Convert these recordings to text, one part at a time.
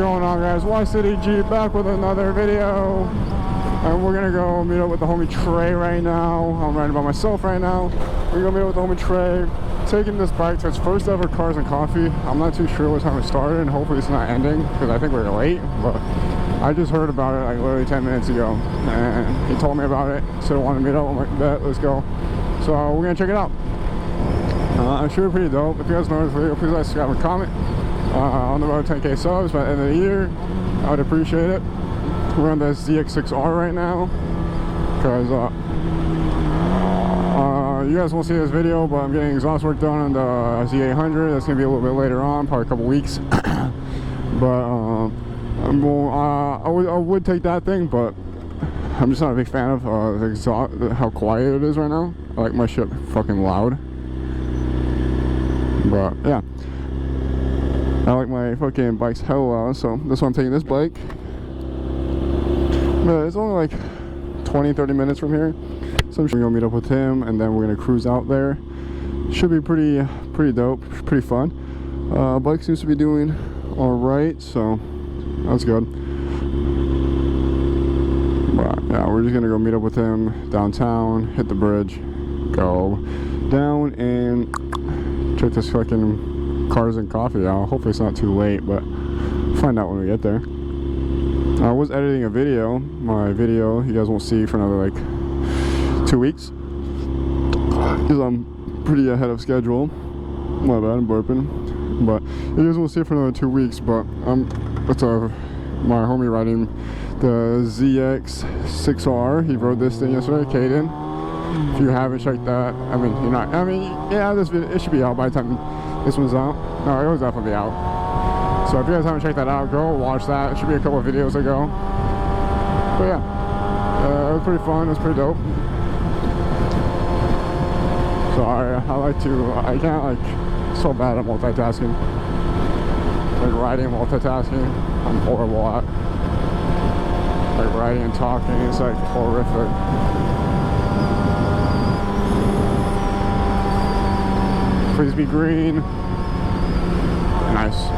going on, guys? Y City G back with another video, and we're gonna go meet up with the homie Trey right now. I'm riding by myself right now. We're gonna meet up with the homie Trey, taking this bike to its first ever Cars and Coffee. I'm not too sure what time it started, and hopefully it's not ending because I think we're late, but I just heard about it like literally 10 minutes ago, and he told me about it, so I wanted to meet up. I'm like, bet, let's go. So we're gonna check it out. I'm sure it's pretty dope. If you guys know this video, please like, subscribe, and comment. On the road to 10K subs by the end of the year, I would appreciate it. We're on the ZX6R right now because you guys won't see this video, but I'm getting exhaust work done on the Z800. That's gonna be a little bit later on, probably a couple weeks. But I would take that thing, but I'm just not a big fan of the exhaust, how quiet it is right now. I like my shit fucking loud. But yeah, I like my fucking bikes hell loud, so that's why I'm taking this bike. But it's only like 20-30 minutes from here, so I'm sure we're gonna meet up with him, and then we're gonna cruise out there. Should be pretty dope, pretty fun. Bike seems to be doing all right, so that's good. But yeah, we're just gonna go meet up with him downtown, hit the bridge, go down and check this fucking Cars and Coffee out. Hopefully it's not too late, but find out when we get there. I was editing a video. My video you guys won't see for another like 2 weeks because I'm pretty ahead of schedule. My bad, I'm burping. But you guys won't see it for another 2 weeks. But it's my homie riding the ZX6R. He rode this thing yesterday, Caden. If you haven't checked that, I mean, you're not. I mean, yeah, this video, it should be out by the time this one's out. No, it was definitely out. So if you guys haven't checked that out, go watch that. It should be a couple of videos ago. But yeah, it was pretty fun. It was pretty dope. So I can't like, so bad at multitasking. Like riding and multitasking, I'm horrible at. Like riding and talking, it's like horrific. Please be green. Nice.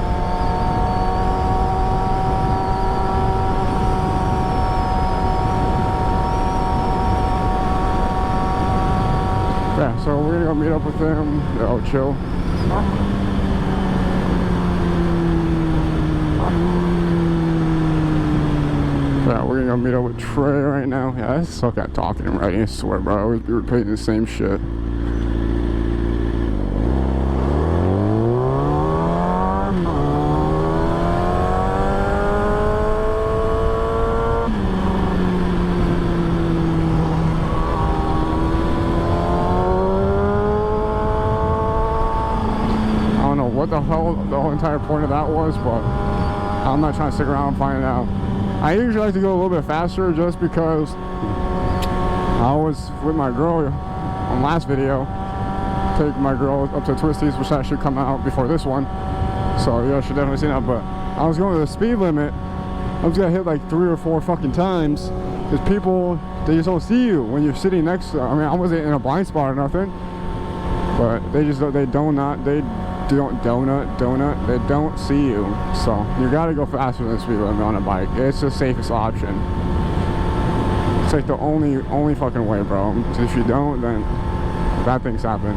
Yeah, so we're gonna go meet up with them. Oh, chill. Yeah, we're gonna go meet up with Trey right now. Yeah, I suck at talking and writing, I swear, bro. I always be repeating the same shit. What the hell the whole entire point of that was, but I'm not trying to stick around and find it out. I usually like to go a little bit faster just because I was with my girl on last video, take my girl up to Twisties, which that should come out before this one, so you guys should definitely see that. But I was going to the speed limit. I was gonna hit like 3 or 4 fucking times because people, they just don't see you when you're sitting next to them. I mean, I wasn't in a blind spot or nothing, but they don't see you, so you gotta go faster than the speed limit on a bike. It's the safest option. It's like the only fucking way, bro. If you don't, then bad things happen.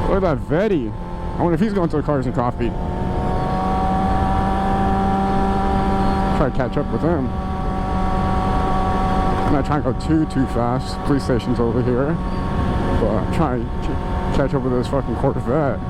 Look at that Vetti. I wonder if he's going to the Cars and Coffee. Try to catch up with him. I'm not trying to go too fast. Police station's over here, but I'm trying to catch up with this fucking Corvette.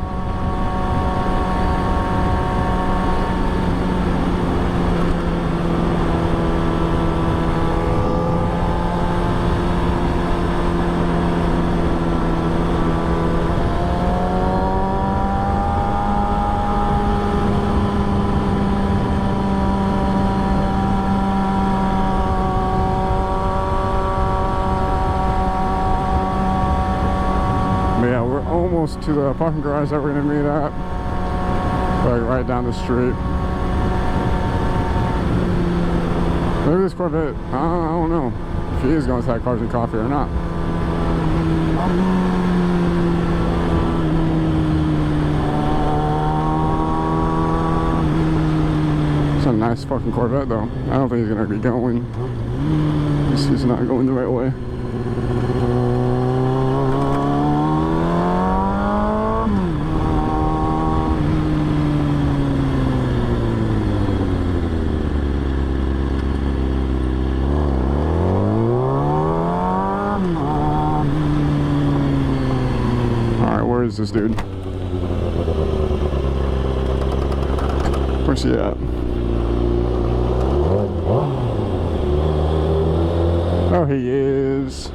Almost to the parking garage that we're gonna meet at, like right down the street. Maybe this Corvette, I don't know if he is going to that Cars and Coffee or not. nice fucking Corvette though. I don't think he's gonna be going. He's not going the right way. Alright, where is this dude? Where's he at? Oh, he is.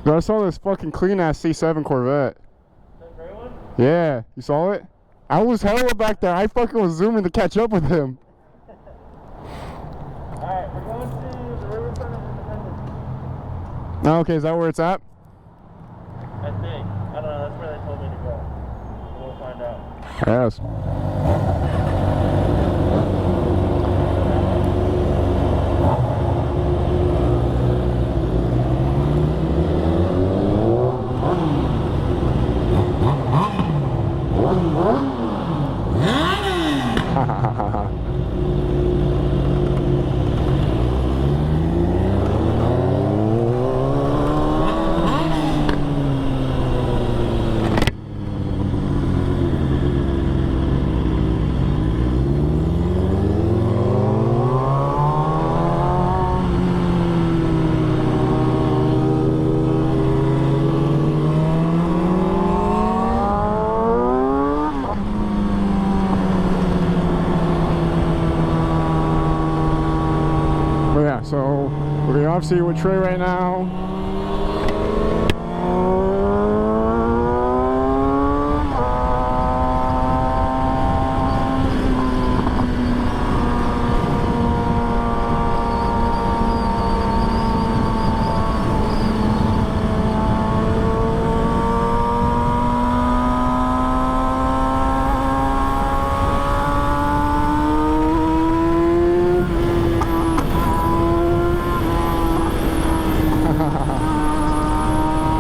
I saw this fucking clean ass C7 Corvette. That gray one? Yeah, you saw it? I was hella back there. I fucking was zooming to catch up with him. Alright, we're going to the riverfront of Independence. Oh, okay, is that where it's at? I think. I don't know, that's where they told me to go. We'll find out. Yes. So we're obviously with Trey right now.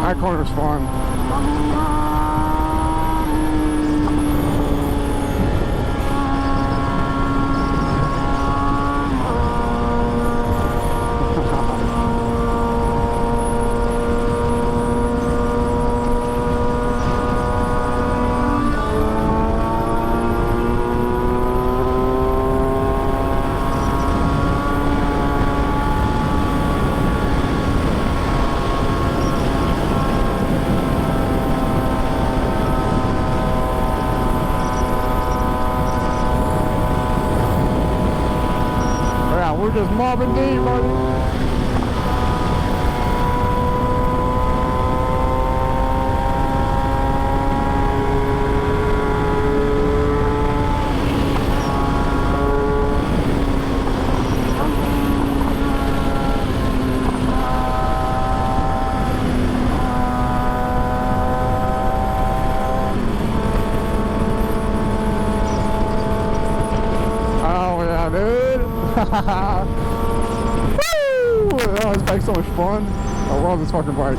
That corner's fun. We're just mobbing deep, buddy. Oh yeah, dude. Woo! Oh, this bike's so much fun. I love this fucking bike.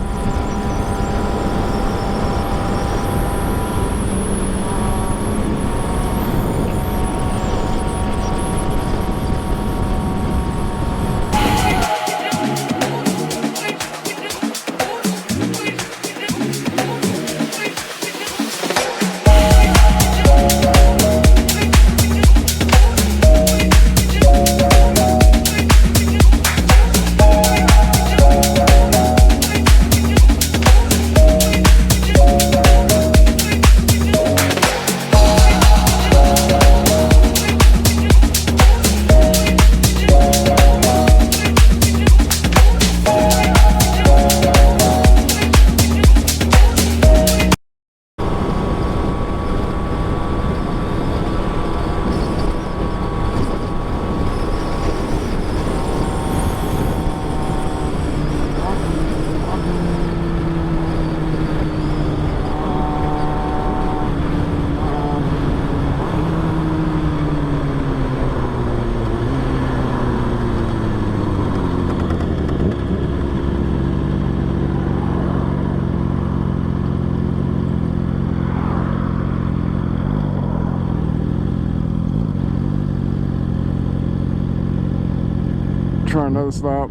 Try another stop.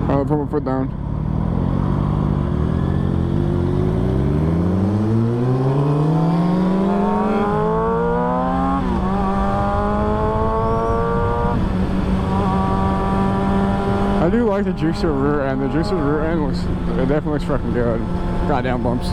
I'll put my foot down. I do like the juicer rear end. The juicer rear end looks, it definitely looks fucking good. Goddamn bumps.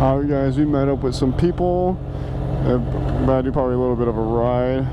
Alright guys, we met up with some people. About to do probably a little bit of a ride.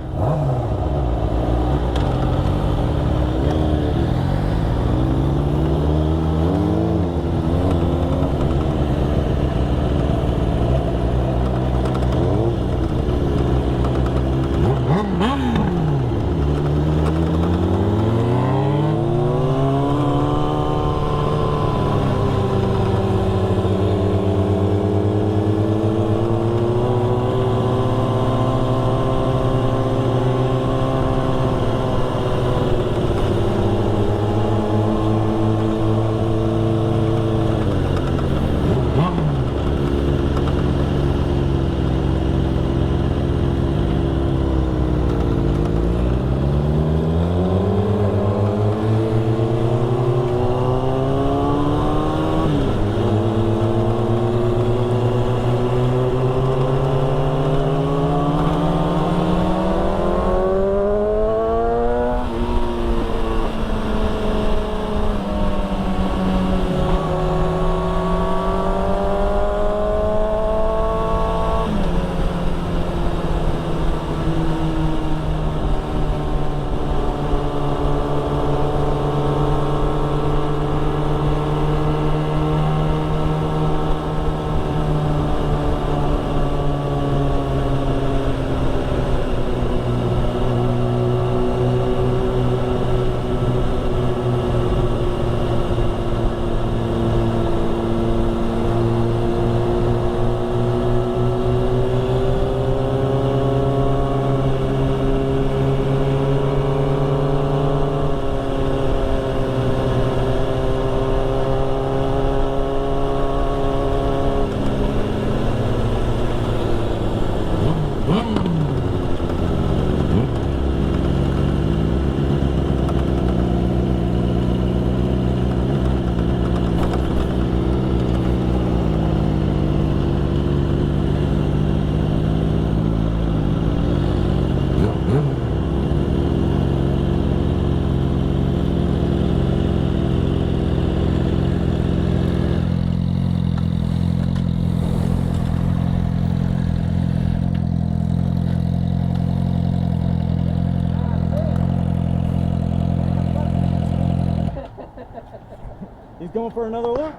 He's going for another loop.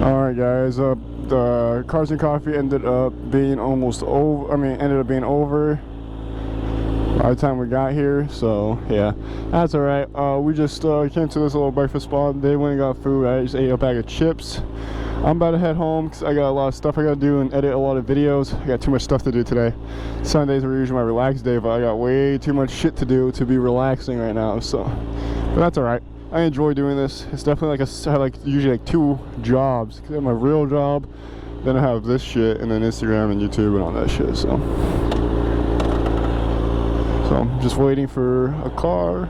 Alright guys, the Cars and Coffee ended up being almost over. Ended up being over by the time we got here, so yeah, that's alright. We just came to this little breakfast spot. They went and got food. I just ate a bag of chips. I'm about to head home because I got a lot of stuff I gotta do and edit a lot of videos. I got too much stuff to do today. Sundays are usually my relaxed day, but I got way too much shit to do to be relaxing right now, so, but that's alright. I enjoy doing this. It's definitely I have usually 2 jobs. I have my real job, then I have this shit, and then Instagram and YouTube and all that shit, so I'm just waiting for a car.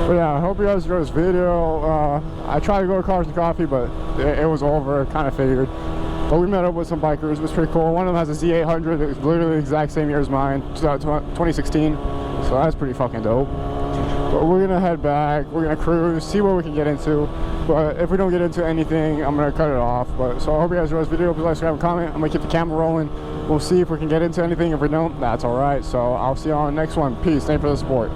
But yeah, I hope you guys enjoyed this video. I tried to go to Cars and Coffee, but it was over. Kind of figured. But we met up with some bikers. It was pretty cool. One of them has a Z800. It's literally the exact same year as mine, 2016. So that's pretty fucking dope. But we're gonna head back. We're gonna cruise, see what we can get into. But if we don't get into anything, I'm gonna cut it off. But so I hope you guys enjoyed this video. Please like, subscribe, and comment. I'm gonna keep the camera rolling. We'll see if we can get into anything. If we don't, that's all right. So I'll see you on the next one. Peace. Thanks for the support.